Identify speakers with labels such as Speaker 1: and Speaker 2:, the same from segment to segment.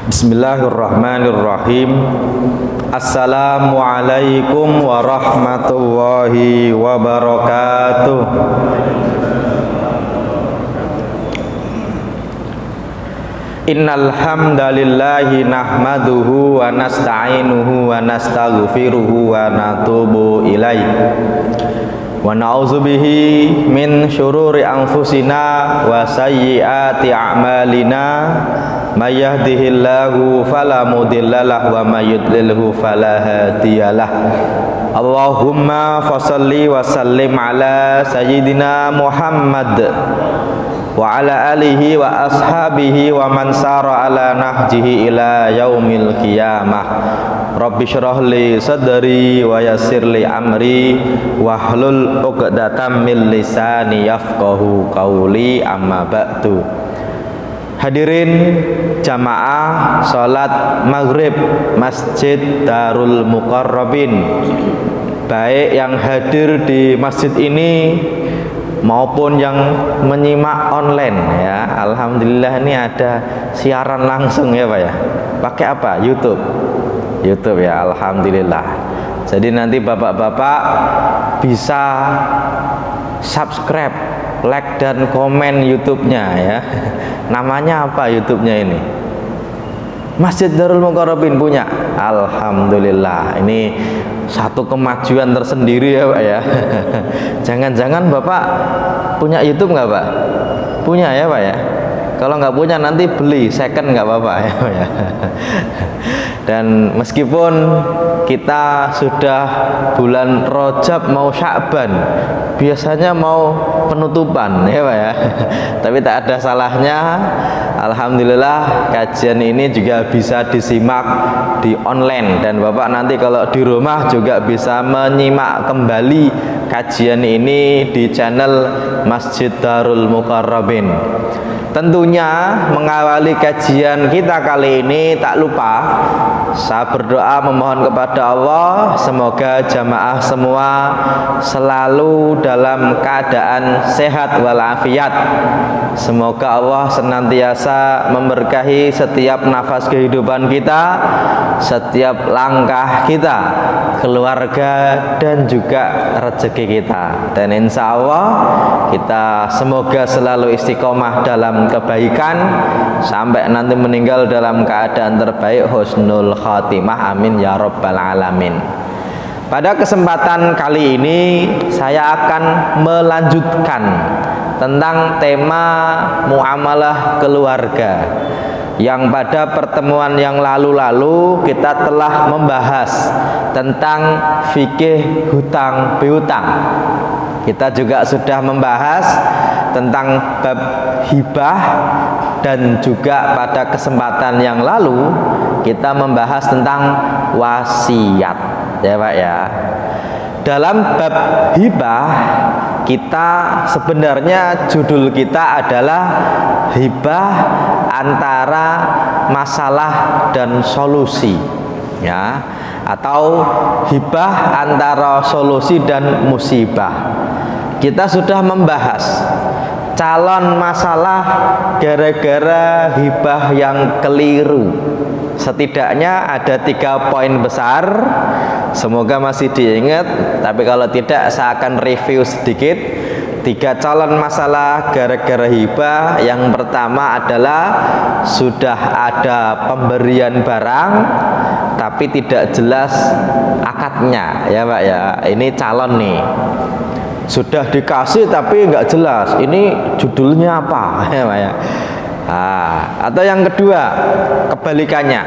Speaker 1: Bismillahirrahmanirrahim. Assalamualaikum warahmatullahi wabarakatuh. Innal hamdalillahi nahmaduhu wa nasta'inuhu wa nastaghfiruhu wa natubu ilaihi wa na'udzu bihi min syururi anfusina wa sayyiati a'malina may yahdihillahu fala mudhillalah wa may yudlilhu fala hadiyalah. Allahumma fashalli wa sallim ala sayyidina Muhammad wa ala alihi wa ashabihi wa man sara ala nahjihi ila yaumil qiyamah. Rabbi syrah li sadri wa yassir li amri wahlul 'uqdatam min lisani yafqahu qawli, amma ba'du. Hadirin jamaah salat maghrib Masjid Darul Muqarrabin, baik yang hadir di masjid ini maupun yang menyimak online ya. Alhamdulillah ini ada siaran langsung ya Pak ya. Pakai apa? YouTube ya, alhamdulillah. Jadi nanti bapak-bapak bisa subscribe, like dan komen YouTube-nya ya. Namanya apa YouTube-nya ini? Masjid Darul Muqarrabin punya. Alhamdulillah, ini satu kemajuan tersendiri ya Pak ya. Jangan-jangan Bapak punya YouTube nggak Pak? Punya ya Pak ya. Kalau nggak punya nanti beli second nggak apa-apa ya Pak ya. Dan meskipun kita sudah bulan Rajab mau Sya'ban, biasanya mau penutupan ya Pak ya. Tapi tak ada salahnya, alhamdulillah kajian ini juga bisa disimak di online, dan Bapak nanti kalau di rumah juga bisa menyimak kembali kajian ini di channel Masjid Darul Muqarrabin. Tentunya mengawali kajian kita kali ini tak lupa saya berdoa memohon kepada Allah semoga jamaah semua selalu dalam keadaan sehat walafiat. Semoga Allah senantiasa memberkahi setiap nafas kehidupan kita, setiap langkah kita, keluarga dan juga rezeki kita. Dan insya Allah kita semoga selalu istiqomah dalam kebaikan sampai nanti meninggal dalam keadaan terbaik, husnul khatimah, amin ya rabbal alamin. Pada kesempatan kali ini saya akan melanjutkan tentang tema muamalah keluarga yang pada pertemuan yang lalu-lalu kita telah membahas tentang fikih hutang piutang. Kita juga sudah membahas tentang bab hibah, dan juga pada kesempatan yang lalu kita membahas tentang wasiat ya Pak ya. Dalam bab hibah kita sebenarnya judul kita adalah hibah antara masalah dan solusi ya, atau hibah antara solusi dan musibah. Kita sudah membahas calon masalah gara-gara hibah yang keliru. Setidaknya ada 3 poin besar, semoga masih diingat, tapi kalau tidak saya akan review sedikit. 3 calon masalah gara-gara hibah. Yang pertama adalah sudah ada pemberian barang tapi tidak jelas akadnya ya Pak ya. Ini calon nih, sudah dikasih tapi nggak jelas ini judulnya apa ya Pak ya. Atau yang kedua kebalikannya,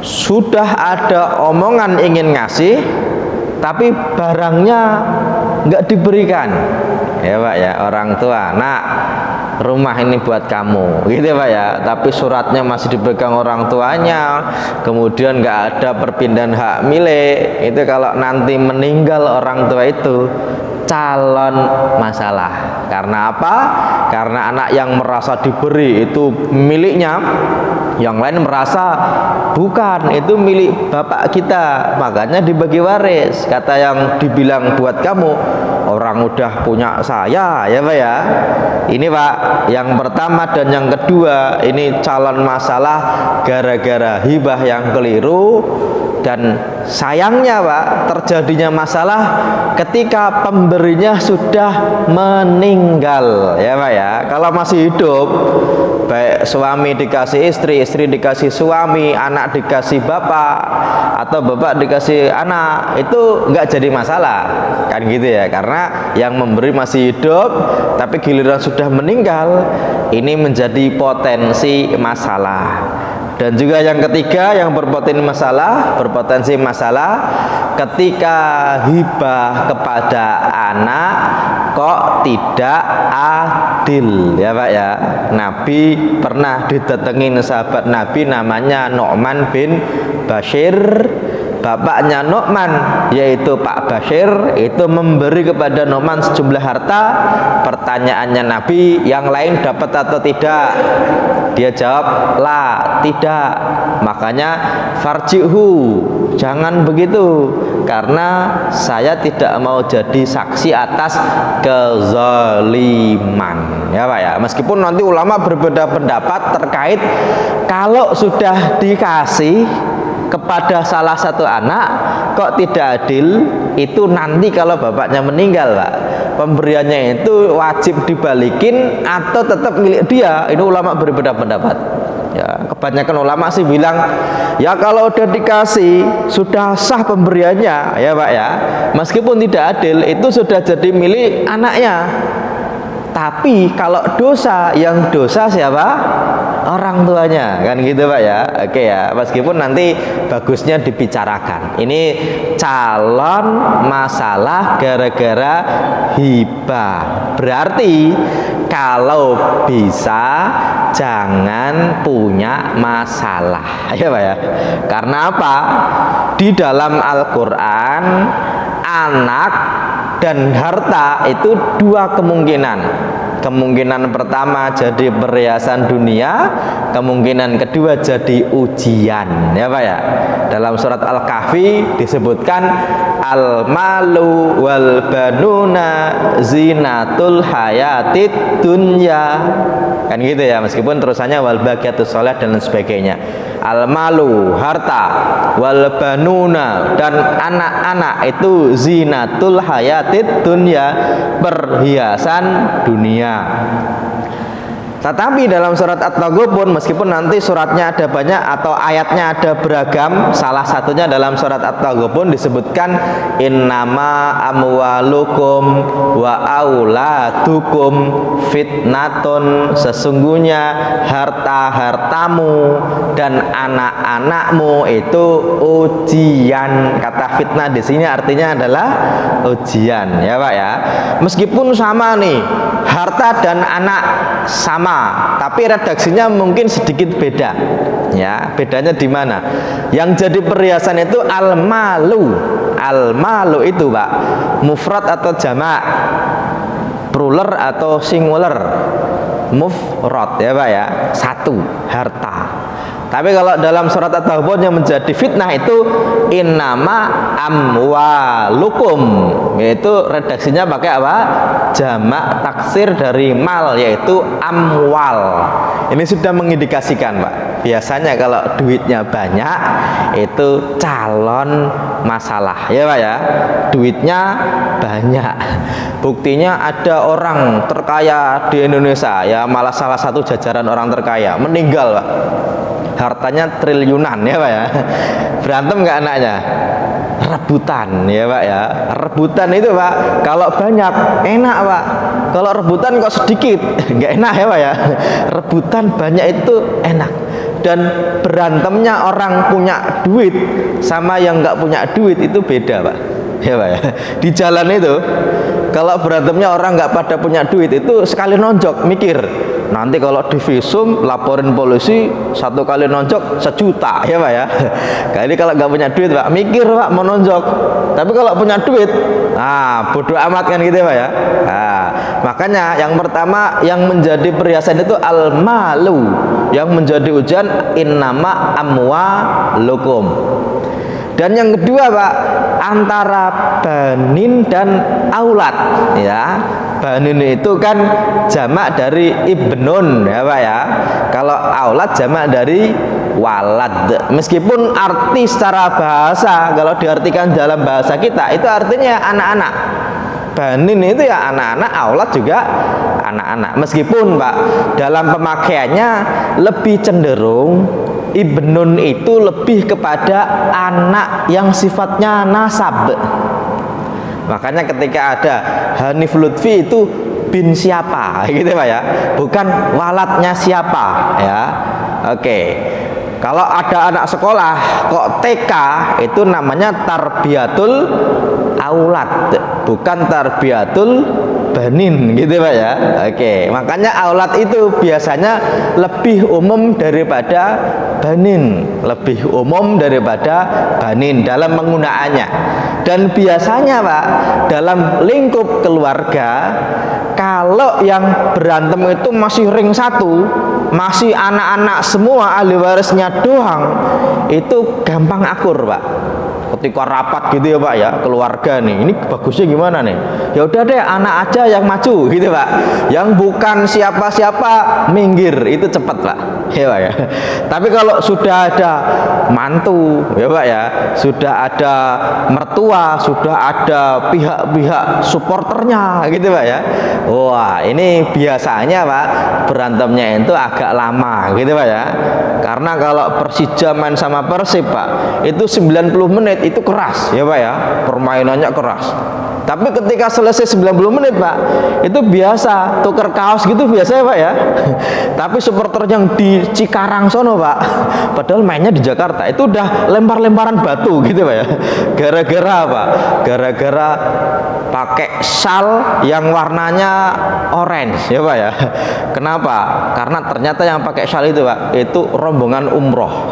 Speaker 1: sudah ada omongan ingin ngasih tapi barangnya nggak diberikan ya Pak ya. Orang tua, nak, rumah ini buat kamu gitu ya Pak ya, tapi suratnya masih dipegang orang tuanya, kemudian nggak ada perpindahan hak milik. Itu kalau nanti meninggal orang tua itu calon masalah. Karena apa? Karena anak yang merasa diberi itu miliknya Yang lain merasa bukan, itu milik bapak kita, makanya dibagi waris. Kata yang dibilang buat kamu, orang udah punya saya, ya Pak ya. Ini Pak, yang pertama dan yang kedua ini calon masalah gara-gara hibah yang keliru. Dan sayangnya Pak, terjadinya masalah ketika pemberinya sudah meninggal, ya Pak ya. Kalau masih hidup, baik suami dikasih istri, istri dikasih suami, anak dikasih bapak, atau bapak dikasih anak, itu nggak jadi masalah, kan gitu ya. Karena yang memberi masih hidup, tapi giliran sudah meninggal, ini menjadi potensi masalah. Dan juga yang ketiga yang berpotensi masalah ketika hibah kepada anak kok tidak adil, ya Pak ya. Nabi pernah didatengin sahabat Nabi namanya Nu'man bin Bashir. Bapaknya Nu'man yaitu Pak Bashir itu memberi kepada Nu'man sejumlah harta. Pertanyaannya Nabi, yang lain dapat atau tidak? Dia jawab, la, tidak. Makanya farji'hu, jangan begitu, karena saya tidak mau jadi saksi atas kezaliman, ya Pak ya. Meskipun nanti ulama berbeda pendapat terkait kalau sudah dikasih kepada salah satu anak kok tidak adil, itu nanti kalau bapaknya meninggal Pak, pemberiannya itu wajib dibalikin atau tetap milik dia. Ini ulama berbeda pendapat ya. Kebanyakan ulama sih bilang ya kalau udah dikasih sudah sah pemberiannya, ya Pak ya, meskipun tidak adil itu sudah jadi milik anaknya. Tapi kalau dosa, yang dosa siapa? Orang tuanya, kan gitu Pak ya. Oke ya, meskipun nanti bagusnya dibicarakan. Ini calon masalah gara-gara hibah. Berarti kalau bisa jangan punya masalah, ya Pak ya. Karena apa? Di dalam Al-Qur'an anak dan harta itu dua kemungkinan. Kemungkinan pertama jadi perhiasan dunia, kemungkinan kedua jadi ujian, ya Pak ya. Dalam surat Al-Kahfi disebutkan al-malu wal banuna zinatul hayatid dunya, kan gitu ya. Meskipun terusannya wal baqiyatus sholih dan lain sebagainya. Al-malu, harta, wal banuna, dan anak-anak itu zinatul hayatid dunya, perhiasan dunia. Tetapi dalam surat At-Taghabun, meskipun nanti suratnya ada banyak atau ayatnya ada beragam, salah satunya dalam surat At-Taghabun disebutkan innama amwalukum wa auladukum fitnatun, sesungguhnya harta-hartamu dan anak-anakmu itu ujian. Kata fitnah di sini artinya adalah ujian, ya Pak ya. Meskipun sama nih, harta dan anak sama, tapi redaksinya mungkin sedikit beda. Ya, bedanya di mana? Yang jadi perhiasan itu al-malu. Al-malu itu, Pak, mufrad atau jamak? Plural atau singular? Mufrad, ya Pak ya. Satu, harta. Tapi kalau dalam surat At-Taghabun yang menjadi fitnah itu innama amwalukum, yaitu redaksinya pakai apa? Jamak taksir dari mal, yaitu amwal. Ini sudah mengindikasikan Pak, biasanya kalau duitnya banyak itu calon masalah, ya Pak ya. Duitnya banyak, buktinya ada orang terkaya di Indonesia, ya malah salah satu jajaran orang terkaya, meninggal Pak, hartanya triliunan, ya Pak ya. Berantem nggak anaknya? Rebutan, ya Pak ya. Rebutan itu Pak, kalau banyak enak Pak, kalau rebutan kok sedikit nggak enak, ya Pak ya. Rebutan banyak itu enak. Dan berantemnya orang punya duit sama yang nggak punya duit itu beda Pak, ya Pak ya. Di jalan itu kalau berantemnya orang nggak pada punya duit itu sekali nonjok mikir, nanti kalau divisum laporin polisi, satu kali nonjok 1 juta ya Pak ya. Jadi kalau nggak punya duit Pak, mikir Pak mau nonjok. Tapi kalau punya duit, bodoh amat kan gitu ya Pak ya. Makanya yang pertama yang menjadi perhiasan itu al-malu, yang menjadi ujian innama amwalukum. Dan yang kedua Pak, antara banin dan aulad ya. Banin itu kan jamak dari ibnun ya Pak ya. Kalau aulad jamak dari walad. Meskipun arti secara bahasa, kalau diartikan dalam bahasa kita itu artinya anak-anak. Banin itu ya anak-anak, aulad juga anak-anak. Meskipun Pak dalam pemakaiannya lebih cenderung ibnun itu lebih kepada anak yang sifatnya nasab. Makanya ketika ada Hanif Lutfi itu bin siapa gitu Pak ya, bukan waladnya siapa ya. Oke. Kalau ada anak sekolah kok TK itu namanya tarbiyatul aulad, bukan tarbiyatul banin gitu Pak ya. Oke, makanya aulad itu biasanya lebih umum daripada banin, lebih umum daripada banin dalam penggunaannya. Dan biasanya Pak dalam lingkup keluarga, kalau yang berantem itu masih ring satu, masih anak-anak semua, ahli warisnya doang, itu gampang akur Pak. Ketika rapat gitu ya Pak ya, keluarga nih, ini bagusnya gimana nih? Ya udah deh anak aja yang maju gitu Pak, yang bukan siapa-siapa minggir, itu cepat Pak ya Pak ya. Tapi kalau sudah ada mantu ya Pak ya, sudah ada mertua, sudah ada pihak-pihak supporternya gitu Pak ya, wah ini biasanya Pak berantemnya itu agak lama gitu Pak ya. Karena kalau Persija main sama Persib Pak, itu 90 menit itu keras ya Pak ya, permainannya keras. Tapi ketika selesai 90 menit Pak, itu biasa tuker kaos gitu biasa ya Pak ya. Tapi supporter yang di Cikarang sono Pak, padahal mainnya di Jakarta, itu udah lempar-lemparan batu gitu Pak ya. Gara-gara apa? Gara-gara pakai shal yang warnanya orange ya Pak ya. Kenapa? Karena ternyata yang pakai shal itu Pak, itu rombongan umroh.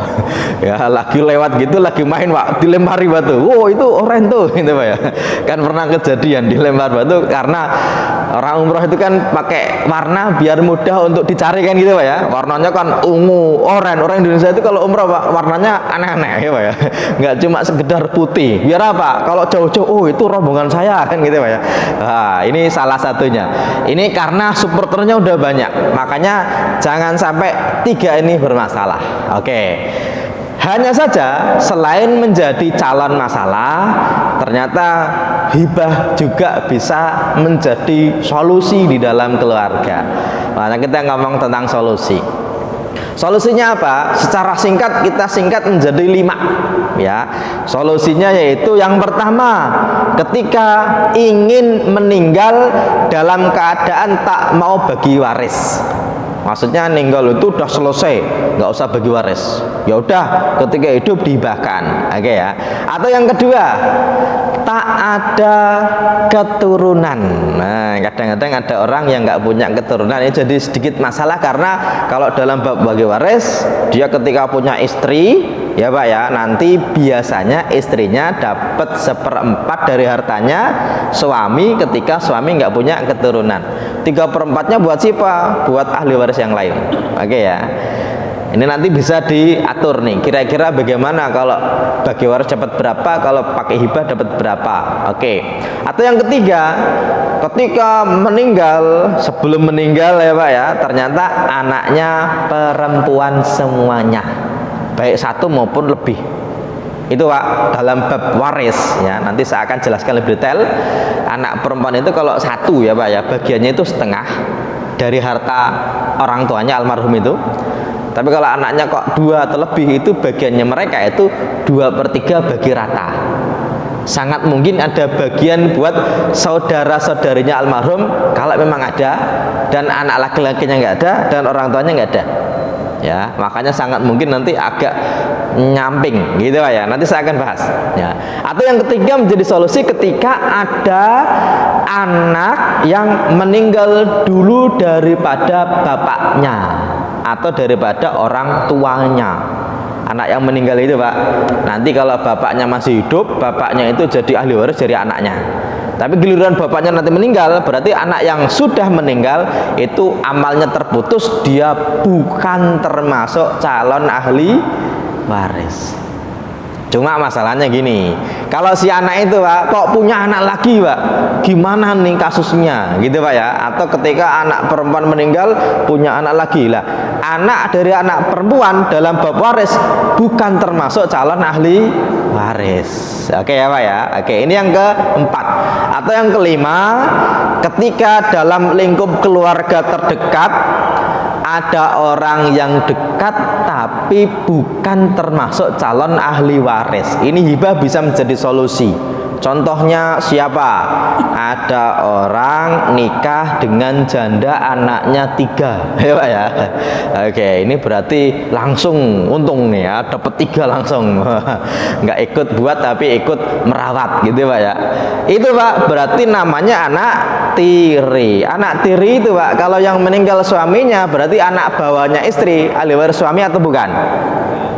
Speaker 1: Ya lagi lewat gitu, lagi main Pak, dilempari batu. Wow itu orange tuh gitu Pak ya. Kan pernah kejadian dilempar batu karena orang umroh itu kan pakai warna biar mudah untuk dicari kan gitu Pak ya. Warnanya kan ungu, oranye. Orang Indonesia itu kalau umroh Pak, warnanya aneh-aneh ya Pak ya. Nggak cuma sekedar putih. Biar apa? Kalau jauh-jauh, oh itu rombongan saya kan gitu Pak ya. Nah, ini salah satunya. Ini karena supporternya udah banyak. Makanya jangan sampai 3 ini bermasalah. Oke. Hanya saja selain menjadi calon masalah, ternyata hibah juga bisa menjadi solusi di dalam keluarga. Nah, kita ngomong tentang solusi. Solusinya apa? Secara singkat kita singkat menjadi 5 ya. Solusinya yaitu yang pertama, ketika ingin meninggal dalam keadaan tak mau bagi waris. Maksudnya ninggal itu udah selesai, nggak usah bagi waris. Ya udah, ketika hidup dihibahkan, oke ya. Atau yang kedua, tak ada keturunan. Nah, kadang-kadang ada orang yang nggak punya keturunan, ini jadi sedikit masalah karena kalau dalam bab bagi waris, dia ketika punya istri, ya Pak ya, nanti biasanya istrinya dapat 1/4 dari hartanya suami ketika suami nggak punya keturunan. 3/4-nya buat siapa? Buat ahli waris yang lain. Oke ya. Ini nanti bisa diatur nih, kira-kira bagaimana kalau bagi waris dapat berapa, kalau pakai hibah dapat berapa. Oke. Atau yang ketiga, ketika meninggal, sebelum meninggal ya Pak ya, ternyata anaknya perempuan semuanya, baik satu maupun lebih. Itu Pak dalam bab waris ya, nanti saya akan jelaskan lebih detail. Anak perempuan itu kalau satu ya Pak ya, bagiannya itu setengah dari harta orang tuanya almarhum itu. Tapi kalau anaknya kok 2 atau lebih, itu bagiannya mereka itu 2/3 bagi rata. Sangat mungkin ada bagian buat saudara-saudarinya almarhum kalau memang ada, dan anak laki-lakinya nggak ada, dan orang tuanya nggak ada. ya. Makanya sangat mungkin nanti agak nyamping gitu Pak ya. Nanti saya akan bahas ya. Atau yang ketiga menjadi solusi ketika ada anak yang meninggal dulu daripada bapaknya atau daripada orang tuanya. Anak yang meninggal itu Pak, nanti kalau bapaknya masih hidup, bapaknya itu jadi ahli waris dari anaknya. Tapi giliran bapaknya nanti meninggal, berarti anak yang sudah meninggal itu amalnya terputus, dia bukan termasuk calon ahli waris. Cuma masalahnya gini, kalau si anak itu Pak, kok punya anak lagi Pak, gimana nih kasusnya gitu Pak ya. Atau ketika anak perempuan meninggal punya anak lagi lah, anak dari anak perempuan dalam bab waris bukan termasuk calon ahli waris. Oke ya Pak ya. Oke, ini yang keempat. Atau yang kelima, ketika dalam lingkup keluarga terdekat ada orang yang dekat tapi bukan termasuk calon ahli waris. Ini hibah bisa menjadi solusi. Contohnya siapa? Ada orang nikah dengan janda anaknya 3 ya Pak ya. Oke, ini berarti langsung untung nih ya, dapat 3 langsung. Nggak ikut buat tapi ikut merawat gitu Pak ya. Itu Pak berarti namanya anak tiri. Anak tiri itu Pak, kalau yang meninggal suaminya berarti anak bawahnya istri, ahli waris suami atau bukan?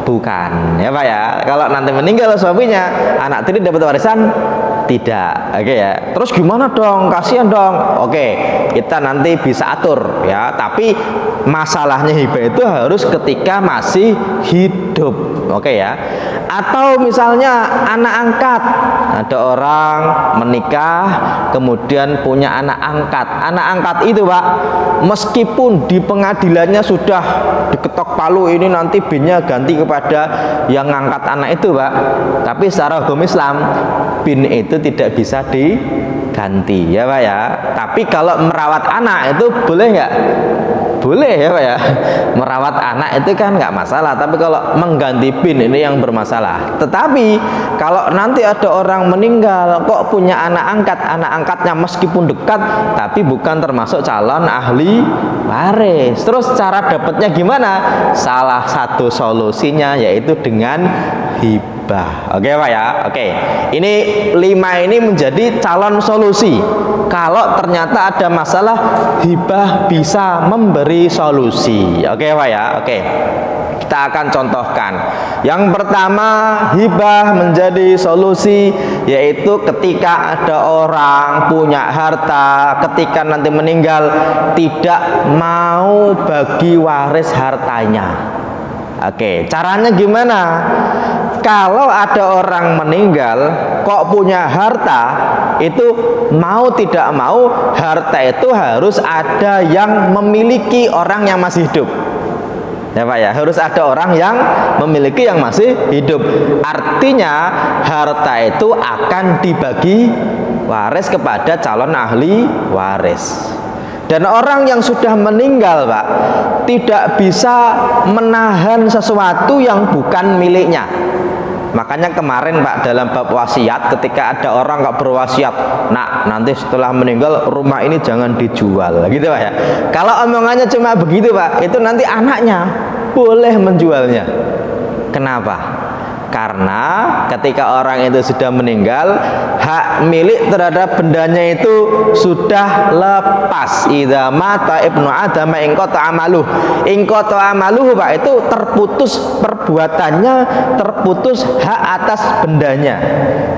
Speaker 1: Bukan ya Pak ya. Kalau nanti meninggal suaminya, anak tiri dapat warisan? Tidak. Oke ya. Terus gimana dong? Kasihan dong. Oke, kita nanti bisa atur ya. Tapi masalahnya hibah itu harus ketika masih hidup. Oke ya. Atau misalnya anak angkat. Ada orang menikah kemudian punya anak angkat. Anak angkat itu Pak, meskipun di pengadilannya sudah diketok palu, ini nanti binnya ganti kepada yang ngangkat anak itu Pak, tapi secara hukum Islam bin itu tidak bisa diganti ya Pak ya. Tapi kalau merawat anak itu boleh nggak? Boleh ya Pak ya. Merawat anak itu kan nggak masalah, tapi kalau mengganti bin ini yang bermasalah. Tetapi kalau nanti ada orang meninggal kok punya anak angkatnya meskipun dekat tapi bukan termasuk calon ahli waris, terus cara dapatnya gimana? Salah satu solusinya yaitu dengan hibah. Oke Pak ya. Oke, ini 5 ini menjadi calon solusi. Kalau ternyata ada masalah, hibah bisa memberi solusi. Oke Pak ya. Oke, kita akan contohkan. Yang pertama, hibah menjadi solusi yaitu ketika ada orang punya harta, ketika nanti meninggal tidak mau bagi waris hartanya. Oke, caranya gimana? Kalau ada orang meninggal kok punya harta, itu mau tidak mau harta itu harus ada yang memiliki orang yang masih hidup. Ya Pak ya, harus ada orang yang memiliki yang masih hidup. Artinya harta itu akan dibagi waris kepada calon ahli waris. Dan orang yang sudah meninggal Pak, tidak bisa menahan sesuatu yang bukan miliknya. Makanya kemarin Pak dalam bab wasiat, ketika ada orang nggak berwasiat, nah nanti setelah meninggal rumah ini jangan dijual, gitu Pak ya. Kalau omongannya cuma begitu Pak, itu nanti anaknya boleh menjualnya. Kenapa? Karena ketika orang itu sudah meninggal, hak milik terhadap bendanya itu sudah lepas. Idza mata ibnu adam in qata amaluh. In qata amaluh Pak, itu terputus perbuatannya, terputus hak atas bendanya.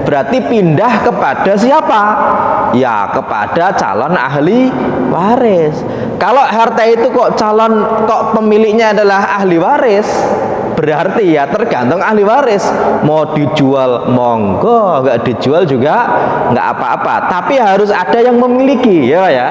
Speaker 1: Berarti pindah kepada siapa? Ya kepada calon ahli waris. Kalau harta itu kok pemiliknya adalah ahli waris, berarti ya tergantung ahli waris. Mau dijual monggo, nggak dijual juga nggak apa-apa. Tapi harus ada yang memiliki ya Pak ya.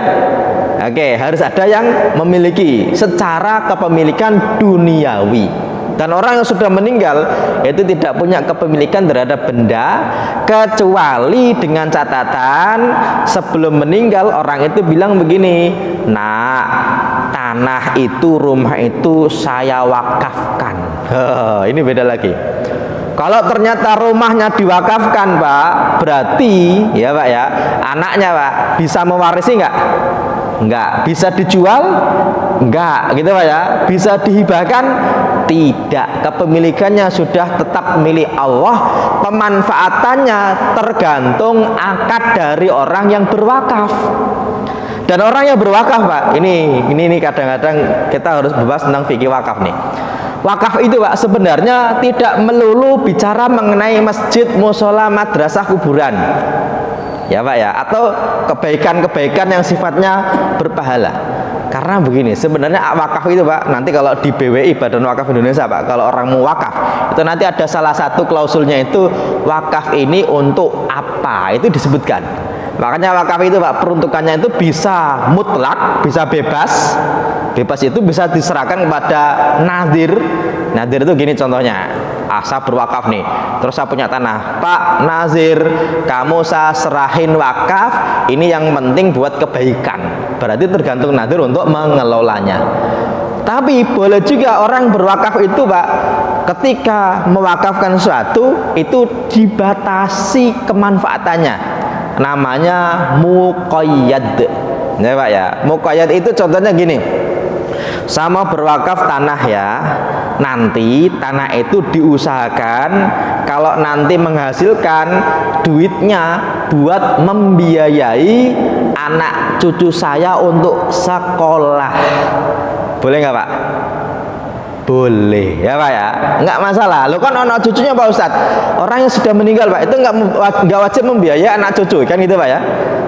Speaker 1: Oke, harus ada yang memiliki secara kepemilikan duniawi. Dan orang yang sudah meninggal itu tidak punya kepemilikan terhadap benda, kecuali dengan catatan sebelum meninggal orang itu bilang begini, nah tanah itu, rumah itu saya wakafkan. Ini beda lagi. Kalau ternyata rumahnya diwakafkan Pak, berarti ya Pak ya, anaknya Pak bisa mewarisi nggak? Nggak. Bisa dijual? Enggak, gitu Pak ya. Bisa dihibahkan? Tidak. Kepemilikannya sudah tetap milik Allah. Pemanfaatannya tergantung akad dari orang yang berwakaf. Dan orang yang berwakaf, Pak, ini kadang-kadang kita harus bahas tentang fikih wakaf nih. Wakaf itu, Pak, sebenarnya tidak melulu bicara mengenai masjid, musola, madrasah, kuburan. Ya, Pak ya, atau kebaikan-kebaikan yang sifatnya berpahala. Karena begini, sebenarnya wakaf itu, Pak, nanti kalau di BWI, Badan Wakaf Indonesia, Pak, kalau orang mau wakaf, itu nanti ada salah satu klausulnya itu wakaf ini untuk apa? Itu disebutkan. Makanya wakaf itu, Pak, peruntukannya itu bisa mutlak, bisa bebas. Bebas itu bisa diserahkan kepada nadir. Nadir itu gini contohnya. Saya berwakaf nih, terus saya punya tanah. Pak Nazir, kamu saya serahin wakaf, ini yang penting buat kebaikan. Berarti tergantung nadir untuk mengelolanya. Tapi boleh juga orang berwakaf itu, Pak, ketika mewakafkan sesuatu itu dibatasi kemanfaatannya. Namanya muqayyad. Ya, Pak ya. Muqayyad itu contohnya gini. Sama berwakaf tanah ya. Nanti tanah itu diusahakan kalau nanti menghasilkan duitnya buat membiayai anak cucu saya untuk sekolah. Boleh nggak, Pak? Boleh ya, Pak ya, nggak masalah. Lo kan anak cucunya Pak Ustadz, orang yang sudah meninggal, Pak, itu nggak wajib membiayai anak cucu kan gitu, Pak ya.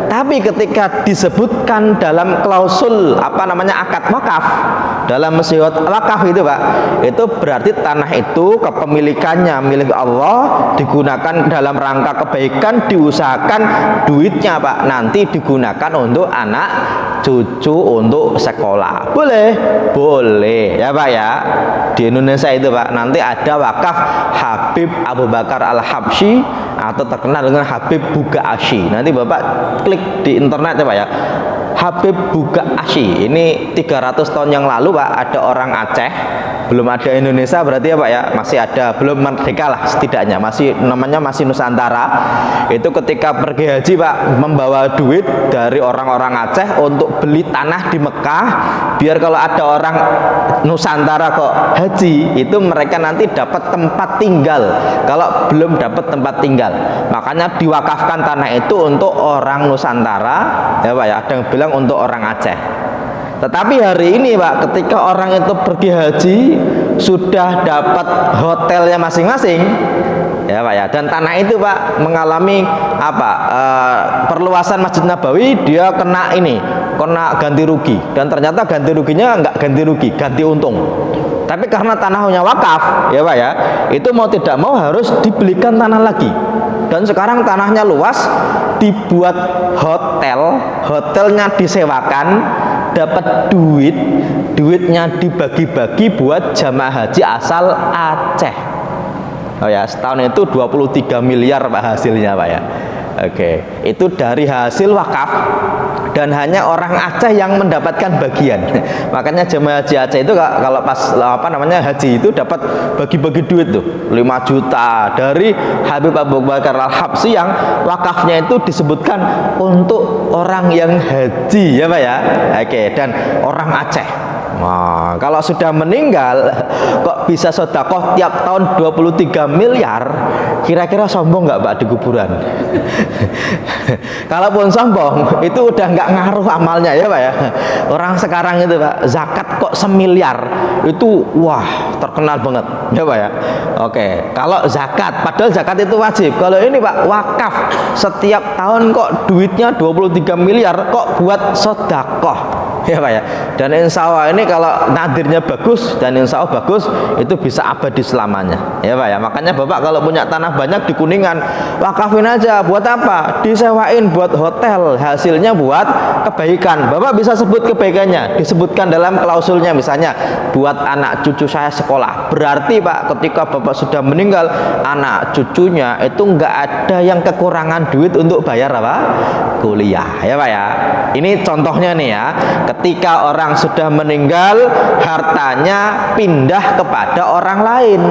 Speaker 1: Tapi ketika disebutkan dalam klausul akad wakaf, dalam masyhud wakaf itu, Pak, itu berarti tanah itu kepemilikannya milik Allah, digunakan dalam rangka kebaikan, diusahakan duitnya, Pak, nanti digunakan untuk anak cucu untuk sekolah. Boleh ya, Pak ya. Di Indonesia itu, Pak, nanti ada wakaf Habib Abu Bakar Al-Habsyi atau terkenal dengan Habib Buga Asy. Nanti Bapak klik di internet ya, Pak ya. Habib Buga Asy ini 300 tahun yang lalu, Pak, ada orang Aceh, belum ada Indonesia berarti ya, Pak ya, masih ada, belum merdeka lah setidaknya, masih namanya masih Nusantara. Itu ketika pergi haji, Pak, membawa duit dari orang-orang Aceh untuk beli tanah di Mekah, biar kalau ada orang Nusantara kok haji, itu mereka nanti dapat tempat tinggal kalau belum dapat tempat tinggal. Makanya diwakafkan tanah itu untuk orang Nusantara ya, Pak ya, ada yang bilang untuk orang Aceh. Tetapi hari ini, Pak, ketika orang itu pergi haji sudah dapat hotelnya masing-masing ya, Pak ya, dan tanah itu, Pak, mengalami perluasan Masjid Nabawi, dia kena ganti rugi, dan ternyata ganti ruginya enggak ganti rugi, ganti untung. Tapi karena tanahnya wakaf ya, Pak ya, itu mau tidak mau harus dibelikan tanah lagi. Dan sekarang tanahnya luas, dibuat hotelnya disewakan, dapat duitnya dibagi-bagi buat jamaah haji asal Aceh. Oh ya, setahun itu 23 miliar, Pak, hasilnya, Pak ya. Oke, itu dari hasil wakaf, dan hanya orang Aceh yang mendapatkan bagian. Makanya jemaah haji Aceh itu kalau pas haji itu dapat bagi-bagi duit tuh 5 juta dari Habib Abu Bakar Al-Habsyi yang wakafnya itu disebutkan untuk orang yang haji ya, Pak ya. Oke, dan orang Aceh. Nah, kalau sudah meninggal kok bisa sedekah tiap tahun 23 miliar, kira-kira sombong nggak, Pak, di kuburan? Kalaupun sombong itu udah nggak ngaruh amalnya ya, Pak ya. Orang sekarang itu, Pak, zakat kok semiliar itu wah terkenal banget ya, Pak ya. Oke, kalau zakat, padahal zakat itu wajib. Kalau ini, Pak, wakaf, setiap tahun kok duitnya 23 miliar kok buat sedekah ya, Pak ya. Dan insya Allah ini kalau nadirnya bagus dan insya Allah bagus, itu bisa abadi selamanya ya, Pak ya. Makanya Bapak kalau punya tanah banyak di Kuningan, wakafin aja. Buat apa? Disewain buat hotel, hasilnya buat kebaikan. Bapak bisa sebut kebaikannya, disebutkan dalam klausulnya, misalnya buat anak cucu saya sekolah. Berarti, Pak, ketika Bapak sudah meninggal, anak cucunya itu nggak ada yang kekurangan duit untuk bayar kuliah ya, Pak ya. Ini contohnya nih ya, ketika orang sudah meninggal, hartanya pindah kepada orang lain.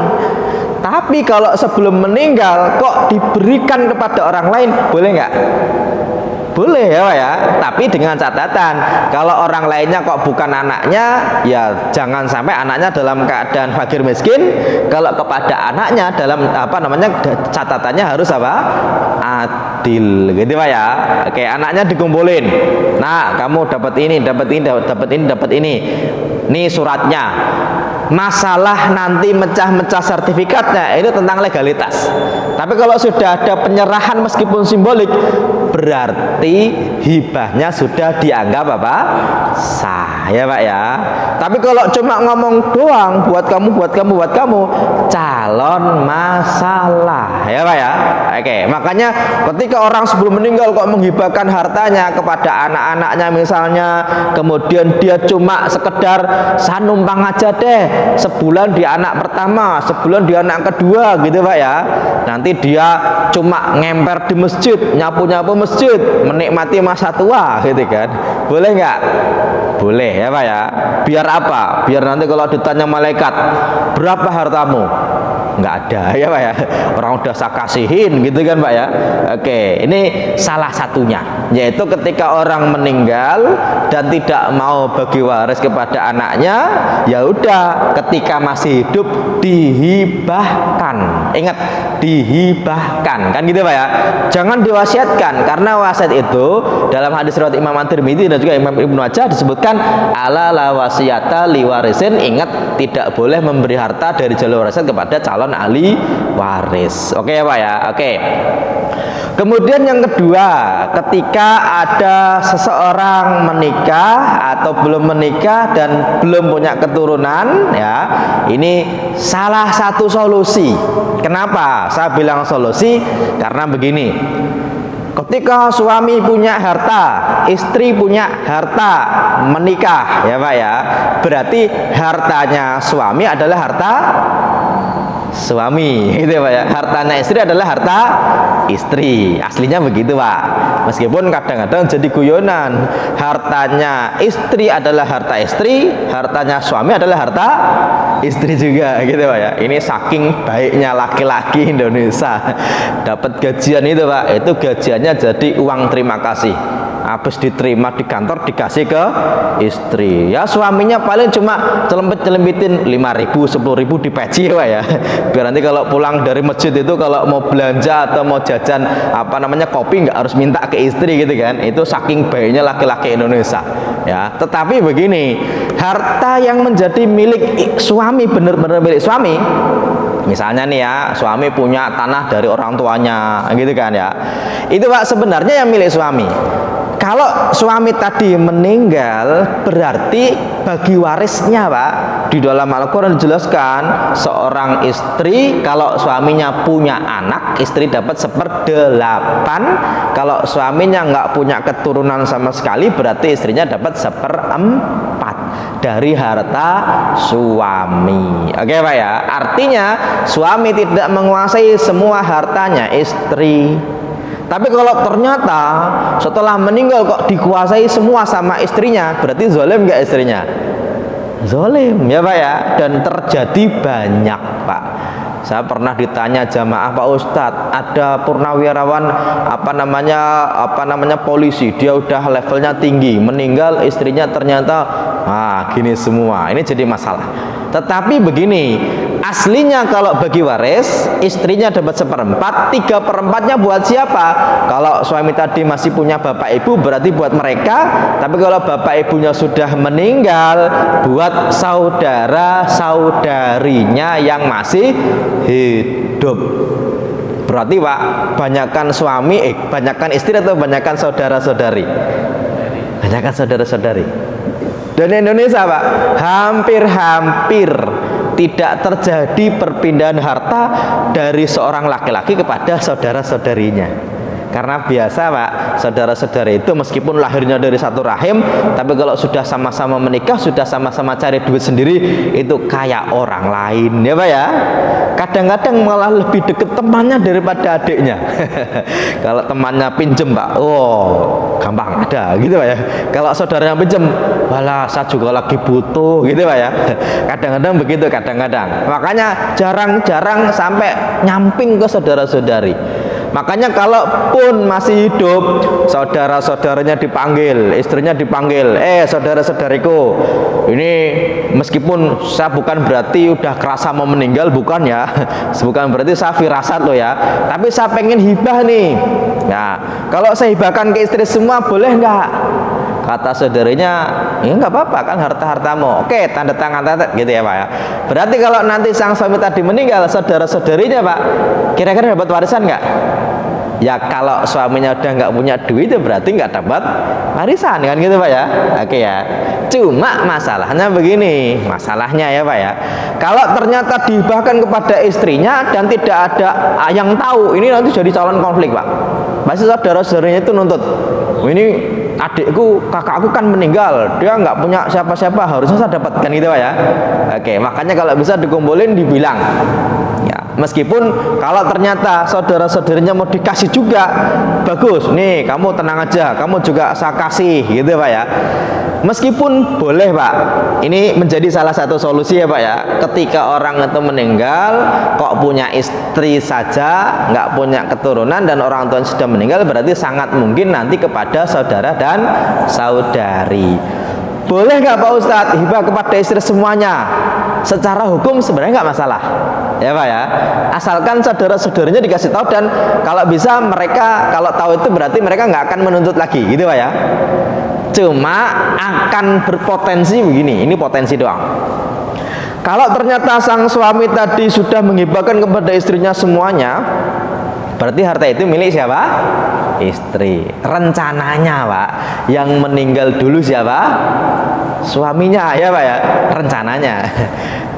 Speaker 1: Tapi kalau sebelum meninggal kok diberikan kepada orang lain, boleh nggak? boleh ya Pak ya, tapi dengan catatan kalau orang lainnya kok bukan anaknya, ya jangan sampai anaknya dalam keadaan fakir miskin. Kalau kepada anaknya dalam catatannya harus apa? Adil gitu Pak ya. Oke, anaknya dikumpulin. Nah, kamu dapat ini, dapat ini, dapat ini, dapat ini. Nih suratnya. Masalah nanti mecah-mecah sertifikatnya itu tentang legalitas. Tapi kalau sudah ada penyerahan meskipun simbolik, berarti hibahnya sudah dianggap apa? Sah ya Pak ya. Tapi kalau cuma ngomong doang, buat kamu, buat kamu, buat kamu, calon masalah ya Pak ya. Oke, makanya ketika orang sebelum meninggal kok menghibahkan hartanya kepada anak-anaknya misalnya, kemudian dia cuma sekedar saya numpang aja deh, sebulan di anak pertama, sebulan di anak kedua gitu Pak ya. Nanti dia cuma ngemper di masjid, nyapu-nyapu masjid, menikmati masa tua gitu kan. Boleh nggak? Boleh ya Pak ya. Biar apa? Biar nanti kalau ditanya malaikat, berapa hartamu? Nggak ada ya Pak ya, orang udah saya kasihin gitu kan Pak ya. Oke, ini salah satunya, yaitu ketika orang meninggal dan tidak mau bagi waris kepada anaknya, ya udah ketika masih hidup dihibahkan. Ingat, dihibahkan kan gitu Pak ya, jangan diwasiatkan, karena wasiat itu dalam hadis riwayat Imam At-Tirmidzi dan juga Imam Ibnu Majah disebutkan ala la wasiyata liwarisin. Ingat, tidak boleh memberi harta dari jalur warisan kepada calon ahli waris. Oke ya Pak ya. Oke. Kemudian yang kedua, ketika ada seseorang menikah atau belum menikah dan belum punya keturunan ya, ini salah satu solusi. Kenapa saya bilang solusi? Karena begini, ketika suami punya harta, istri punya harta, menikah ya Pak ya, berarti hartanya suami adalah harta suami gitu Pak ya, hartanya istri adalah harta istri. Aslinya begitu Pak, meskipun kadang-kadang jadi guyonan, hartanya istri adalah harta istri, hartanya suami adalah harta istri juga gitu Pak ya. Ini saking baiknya laki-laki Indonesia, dapat gajian itu Pak, itu gajiannya jadi uang terima kasih. Habis diterima di kantor dikasih ke istri ya, suaminya paling cuma celempit-celempitin 5.000, 10.000 di peci Pak ya, biar nanti kalau pulang dari masjid itu kalau mau belanja atau mau jajan kopi nggak harus minta ke istri gitu kan. Itu saking baiknya laki-laki Indonesia ya. Tetapi begini, harta yang menjadi milik suami, benar-benar milik suami, misalnya nih ya, suami punya tanah dari orang tuanya gitu kan ya, itu Pak sebenarnya yang milik suami. Kalau suami tadi meninggal, berarti bagi warisnya Pak, di dalam Al-Quran dijelaskan seorang istri kalau suaminya punya anak, istri dapat 1/8. Kalau suaminya nggak punya keturunan sama sekali, berarti istrinya dapat 1/4 dari harta suami. Oke Pak ya, artinya suami tidak menguasai semua hartanya istri. Tapi kalau ternyata setelah meninggal kok dikuasai semua sama istrinya, berarti zalim nggak istrinya? Zalim ya Pak ya, dan terjadi banyak Pak. Saya pernah ditanya jamaah, Pak Ustadz, ada purnawirawan polisi, dia udah levelnya tinggi, meninggal istrinya ternyata gini semua. Ini jadi masalah. Tetapi begini, aslinya kalau bagi waris, istrinya dapat 1/4, 3/4-nya buat siapa? Kalau suami tadi masih punya bapak ibu, berarti buat mereka. Tapi kalau bapak ibunya sudah meninggal, buat saudara-saudarinya yang masih hidup. Berarti Pak, banyakkan suami, banyakkan istri atau banyakkan saudara-saudari? Banyakkan saudara-saudari. Dan Indonesia Pak, hampir-hampir tidak terjadi perpindahan harta dari seorang laki-laki kepada saudara-saudarinya. Karena biasa Pak, saudara-saudara itu meskipun lahirnya dari satu rahim, tapi kalau sudah sama-sama menikah, sudah sama-sama cari duit sendiri, itu kayak orang lain ya Pak ya. Kadang-kadang malah lebih deket temannya daripada adiknya. Kalau temannya pinjem Pak, gampang ada gitu Pak ya. Kalau saudaranya pinjem, walah saya juga lagi butuh gitu Pak ya. Kadang-kadang begitu, kadang-kadang. Makanya jarang-jarang sampai nyamping ke saudara-saudari. Makanya kalaupun masih hidup, saudara-saudaranya dipanggil, istrinya dipanggil, saudara-saudariku, ini meskipun saya bukan berarti udah kerasa mau meninggal, bukan ya, bukan berarti saya firasat loh ya, tapi saya pengen hibah nih. Ya, kalau saya hibahkan ke istri semua boleh nggak? Kata saudaranya, ya nggak apa-apa, kan harta-hartamu. Oke, tanda tangan gitu ya Pak ya. Berarti kalau nanti sang suami tadi meninggal, saudara-saudarinya Pak, kira-kira dapat warisan nggak? Ya kalau suaminya udah nggak punya duit, itu berarti nggak dapat warisan kan gitu Pak ya. Oke ya. Cuma masalahnya begini, masalahnya ya Pak ya. Kalau ternyata dihibahkan kepada istrinya dan tidak ada yang tahu, ini nanti jadi calon konflik Pak. Pasti saudara-saudaranya itu nuntut, ini adikku, kakakku kan meninggal, dia nggak punya siapa-siapa, harusnya saya dapatkan gitu Pak ya. Oke, makanya kalau bisa dikumpulin dibilang ya, meskipun kalau ternyata saudara-saudaranya mau dikasih juga, bagus nih, kamu tenang aja, kamu juga saya kasih gitu Pak ya. Meskipun boleh Pak, ini menjadi salah satu solusi ya Pak ya. Ketika orang itu meninggal kok punya istri saja, nggak punya keturunan dan orang tua sudah meninggal, berarti sangat mungkin nanti kepada saudara dan saudari. Boleh nggak Pak Ustadz hibah kepada istri semuanya? Secara hukum sebenarnya nggak masalah ya Pak ya, asalkan saudara-saudaranya dikasih tahu, dan kalau bisa mereka kalau tahu itu berarti mereka nggak akan menuntut lagi gitu Pak ya. Cuma akan berpotensi begini, ini potensi doang. Kalau ternyata sang suami tadi sudah menghibahkan kepada istrinya semuanya, berarti harta itu milik siapa? Istri. Rencananya Pak, yang meninggal dulu siapa? Suaminya ya Pak ya, rencananya.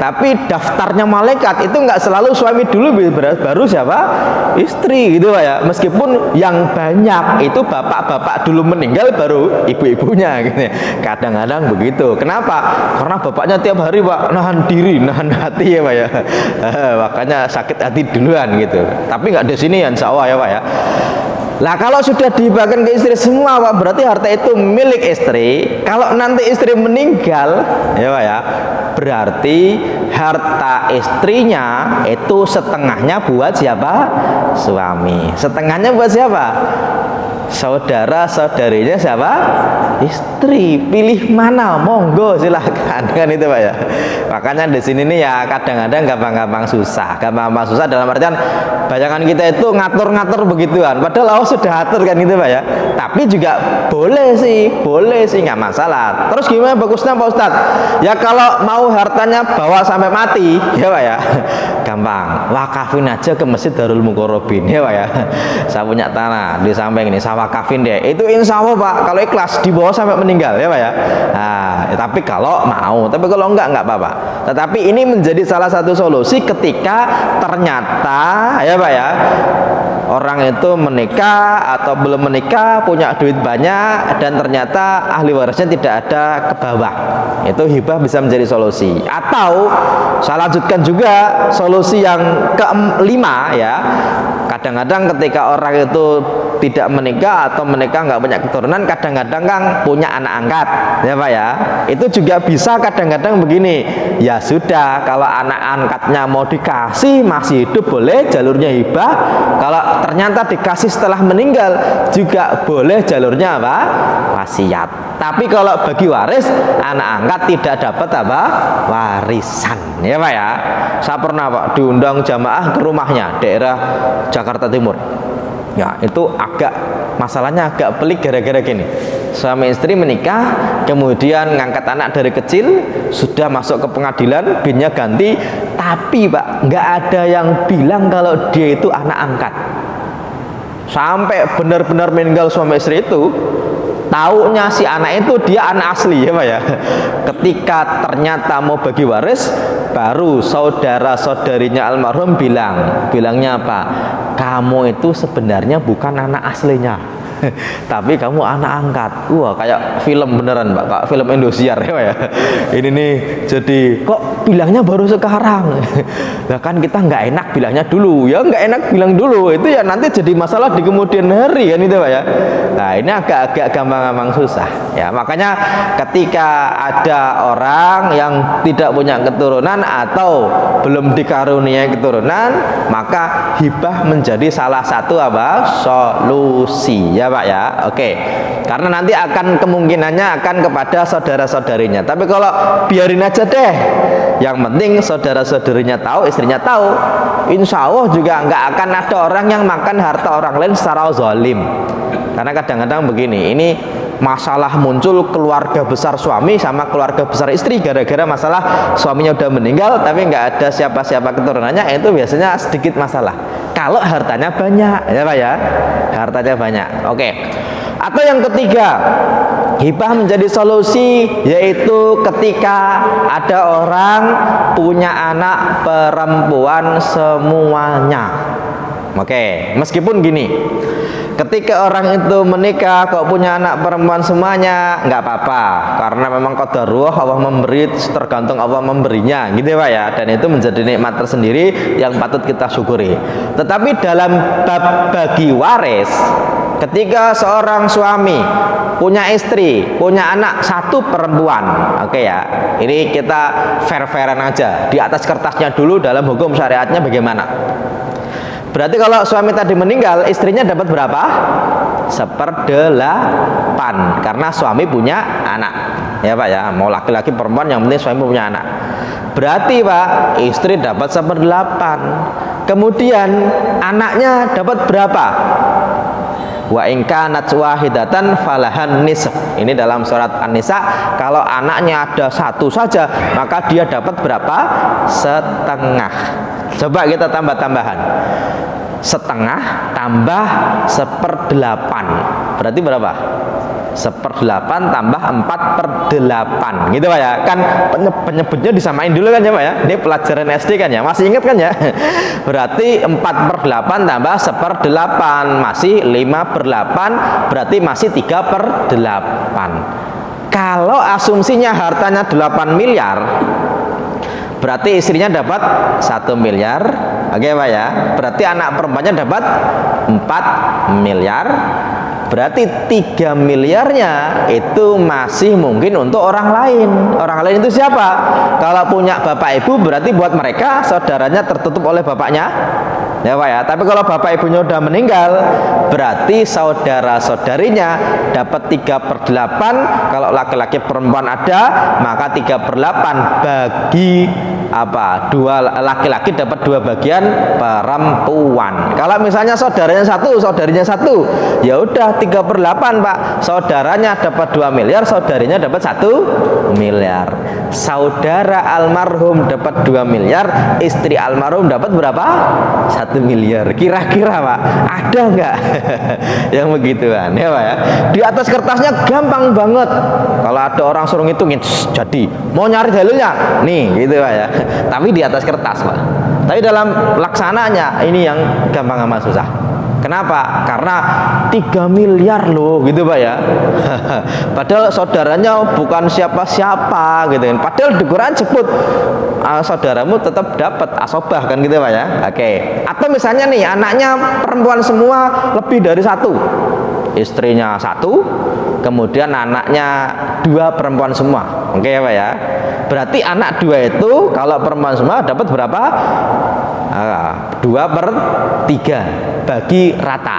Speaker 1: Tapi daftarnya malaikat itu nggak selalu suami dulu, baru siapa? Istri gitu Pak ya. Meskipun yang banyak itu bapak-bapak dulu meninggal baru ibu-ibunya gitu ya. Kadang-kadang begitu. Kenapa? Karena bapaknya tiap hari Pak nahan diri, nahan hati ya Pak ya. Makanya sakit hati duluan gitu. Tapi nggak di sini insya Allah ya Pak ya. Lah kalau sudah dihibahkan ke istri semua Pak, berarti harta itu milik istri. Kalau nanti istri meninggal ya Pak ya, berarti harta istrinya itu setengahnya buat siapa? Suami. Setengahnya buat siapa? Saudara-saudarinya siapa? Istri. Pilih mana? Monggo silahkan kan itu Pak ya. Makanya di sini nih ya kadang-kadang gampang-gampang susah. Gampang-gampang susah dalam artian bayangan kita itu ngatur-ngatur begituan. Padahal Allah sudah atur kan itu Pak ya. Tapi juga boleh sih nggak masalah. Terus gimana bagusnya Pak Ustadz? Ya kalau mau hartanya bawa sampai mati ya Pak ya. Gampang. Wakafin aja ke Masjid Darul Muqarrabin ya Pak ya. Saya punya tanah di samping ini, saya wakafin deh. Itu insya Allah Pak, kalau ikhlas dibawa sampai meninggal ya Pak ya. Nah, tapi kalau mau, tapi kalau enggak apa-apa. Tetapi ini menjadi salah satu solusi ketika ternyata ya Pak ya, orang itu menikah atau belum menikah, punya duit banyak, dan ternyata ahli warisnya tidak ada ke bawah. Itu hibah bisa menjadi solusi. Atau saya lanjutkan juga solusi yang kelima ya. Kadang-kadang ketika orang itu tidak menikah atau menikah nggak punya keturunan, kadang-kadang kan punya anak angkat ya Pak ya. Itu juga bisa kadang-kadang begini, ya sudah, kalau anak angkatnya mau dikasih masih hidup boleh jalurnya hibah. Kalau ternyata dikasih setelah meninggal juga boleh jalurnya apa? Wasiat. Tapi kalau bagi waris, anak angkat tidak dapat apa? Warisan ya Pak ya. Saya pernah Pak diundang jamaah ke rumahnya daerah Jakarta Timur. Ya itu masalahnya agak pelik gara-gara gini. Suami istri menikah, kemudian ngangkat anak dari kecil, sudah masuk ke pengadilan, binnya ganti, tapi Pak nggak ada yang bilang kalau dia itu anak angkat. Sampai benar-benar meninggal suami istri itu, taunya si anak itu dia anak asli ya Pak ya. Ketika ternyata mau bagi waris, baru saudara-saudarinya almarhum bilangnya apa? Kamu itu sebenarnya bukan anak aslinya. tapi kamu anak angkat. Wah, kayak film beneran Pak, kayak film Indosiar ya. Ini nih, jadi kok bilangnya baru sekarang. Nah kan kita nggak enak bilangnya dulu, ya nggak enak bilang dulu, itu ya nanti jadi masalah di kemudian hari kan itu Pak ya. Nah ini agak gampang susah ya. Makanya ketika ada orang yang tidak punya keturunan atau belum dikaruniai keturunan, maka hibah menjadi salah satu apa? Solusi ya Pak ya. Oke. Karena nanti akan kemungkinannya akan kepada saudara-saudarinya. Tapi kalau biarin aja deh, yang penting saudara-saudarinya tahu, istrinya tahu, insya Allah juga nggak akan ada orang yang makan harta orang lain secara zalim. Karena kadang-kadang begini, ini masalah muncul keluarga besar suami sama keluarga besar istri gara-gara masalah suaminya udah meninggal tapi nggak ada siapa-siapa keturunannya, itu biasanya sedikit masalah. Kalau hartanya banyak ya Pak ya, hartanya banyak. Oke. Atau yang ketiga, hibah menjadi solusi, yaitu ketika ada orang punya anak perempuan semuanya. Oke, meskipun gini, ketika orang itu menikah kok punya anak perempuan semuanya, nggak apa-apa, karena memang qadarullah, Allah memberi, tergantung Allah memberinya gitu Pak ya, dan itu menjadi nikmat tersendiri yang patut kita syukuri. Tetapi dalam bab bagi waris, ketika seorang suami punya istri, punya anak satu perempuan, oke ya, ini kita fair-fairan aja, di atas kertasnya dulu dalam hukum syariatnya bagaimana. Berarti kalau suami tadi meninggal, istrinya dapat berapa? 1/8, karena suami punya anak ya Pak ya, mau laki-laki perempuan yang penting suami punya anak. Berarti Pak, istri dapat 1/8, kemudian anaknya dapat berapa? Wa in kanat wahidatan falahan nisf. Ini dalam surat An-Nisa, kalau anaknya ada satu saja maka dia dapat berapa? Setengah. Coba kita tambah-tambahan, setengah tambah 1/8 berarti berapa? 1/8 tambah 4/8 gitu Pak ya. Kan penyebutnya disamain dulu kan ya Pak ya, ini pelajaran SD kan ya, masih ingat kan ya. Berarti 4/8 tambah 1/8 masih 5/8, berarti masih 3/8. Kalau asumsinya hartanya 8 miliar, berarti istrinya dapat 1 miliar. Oke Pak ya, berarti anak perempuannya dapat 4 miliar. Berarti 3 miliarnya itu masih mungkin untuk orang lain. Orang lain itu siapa? Kalau punya bapak ibu berarti buat mereka saudaranya tertutup oleh bapaknya ya Pak ya. Tapi kalau bapak ibunya udah meninggal, berarti saudara-saudarinya dapat 3/8. Kalau laki-laki perempuan ada, maka 3/8 bagi apa? Dua laki-laki dapat 2 bagian perempuan. Kalau misalnya saudaranya satu, saudarinya satu, ya udah 3/8 Pak. Saudaranya dapat 2 miliar, saudarinya dapat 1 miliar. Saudara almarhum dapat 2 miliar, istri almarhum dapat berapa? 1 miliar. Kira-kira Pak, ada nggak yang begituan ya Pak ya? Di atas kertasnya gampang banget. Kalau ada orang suruh ngitungin, jadi mau nyari dalilnya nih gitu Pak ya. Tapi di atas kertas Pak. Tapi dalam laksananya ini yang gampang sama susah. Kenapa? Karena 3 miliar loh gitu Pak ya. Padahal saudaranya bukan siapa-siapa gitu kan. Padahal di Quran sebut saudaramu tetap dapat asobah kan gitu Pak ya. Oke. Atau misalnya nih anaknya perempuan semua lebih dari 1, istrinya 1, kemudian anaknya 2 perempuan semua. Oke ya Pak ya. Berarti anak 2 itu kalau perempuan semua dapat berapa? 2/3 bagi rata.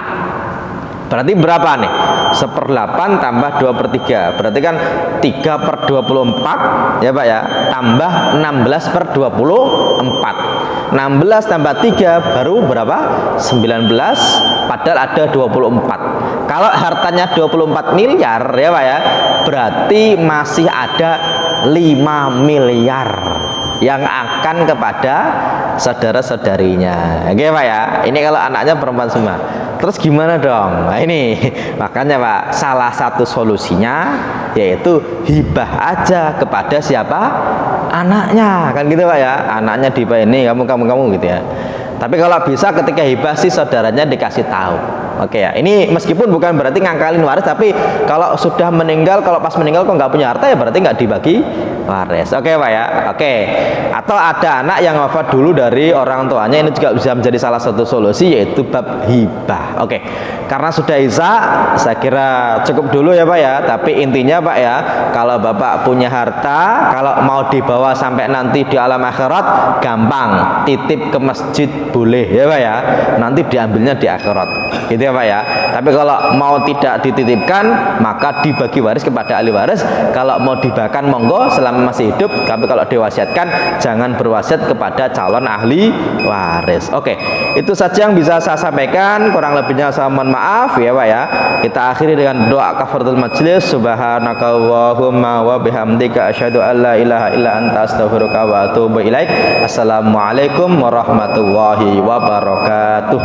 Speaker 1: Berarti berapa nih? 1/8 tambah 2/3, berarti kan 3/24 ya Pak ya, tambah 16/24. 16 tambah 3 baru berapa? 19, padahal ada 24. Kalau hartanya 24 miliar ya Pak ya, berarti masih ada 5 miliar yang akan kepada saudara-saudarinya. Oke Pak ya, ini kalau anaknya perempuan semua. Terus gimana dong? Nah ini makanya Pak, salah satu solusinya yaitu hibah aja kepada siapa? Anaknya, kan gitu Pak ya. Anaknya dihibah, ini kamu gitu ya. Tapi kalau bisa ketika hibah sih saudaranya dikasih tahu. Oke ya, ini meskipun bukan berarti ngangkalin waris, tapi kalau sudah meninggal, kalau pas meninggal kok nggak punya harta ya berarti nggak dibagi waris. Oke Pak ya. Oke. Atau ada anak yang wafat dulu dari orang tuanya, ini juga bisa menjadi salah satu solusi, yaitu bab hibah. Oke. Karena sudah isya, saya kira cukup dulu ya Pak ya. Tapi intinya Pak ya, kalau Bapak punya harta, kalau mau dibawa sampai nanti di alam akhirat gampang, titip ke masjid boleh ya Pak ya. Nanti diambilnya di akhirat. Gitu ya Pak ya. Tapi kalau mau tidak dititipkan, maka dibagi waris kepada ahli waris. Kalau mau dibakan monggo selama masih hidup, tapi kalau diwasiatkan jangan berwasiat kepada calon ahli waris. Oke, itu saja yang bisa saya sampaikan, kurang lebihnya saya mohon maaf ya Pak ya. Kita akhiri dengan doa kafaratul majlis. Subhanakallahumma wa bihamdika asyhadu an la ilaha illa anta astaghfiruka wa atubu ilaik. Assalamualaikum warahmatullahi wabarakatuh.